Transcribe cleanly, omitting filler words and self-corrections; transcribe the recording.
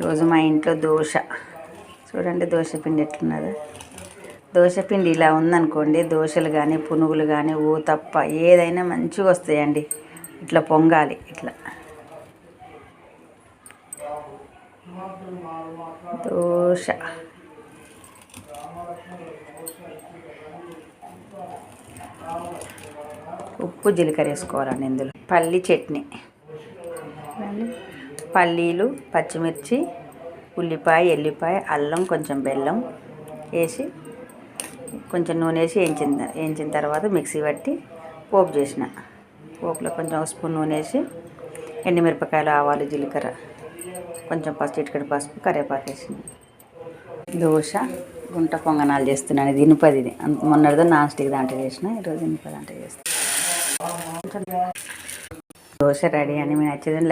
ఈరోజు మా ఇంట్లో దోశ. చూడండి దోశ పిండి ఎట్లున్నదో. దోశ పిండి ఇలా ఉందనుకోండి, దోశలు కానీ పునుగులు కానీ తప్ప ఏదైనా మంచిగా వస్తాయండి. ఇట్లా పొంగాలి. ఇట్లా దోశ ఉప్పు జీలకర్ర వేసుకోవాలండి. ఇందులో పల్లి చట్నీ, పల్లీలు, పచ్చిమిర్చి, ఉల్లిపాయ, ఎల్లిపాయ, అల్లం, కొంచెం బెల్లం వేసి కొంచెం నూనె వేసి వేయించిన తర్వాత మిక్సీ పట్టి పోపు చేసిన. పోపులో కొంచెం స్పూన్ నూనె వేసి ఎండుమిరపకాయలు, ఆవాలు, జీలకర్ర, కొంచెం చిటికెడు పసుపు, కరివేపాకు వేసిన. దోశ గుంట పొంగనాలు చేస్తున్నాను. ఇది ఇనుపది. ఇది మొన్నటిదో నాన్ స్టిక్ దాంట్లో చేసిన, ఈరోజు ఇనుప దాంట్లో చేస్తాను. దోశ రెడీ అని మీరు నచ్చేదని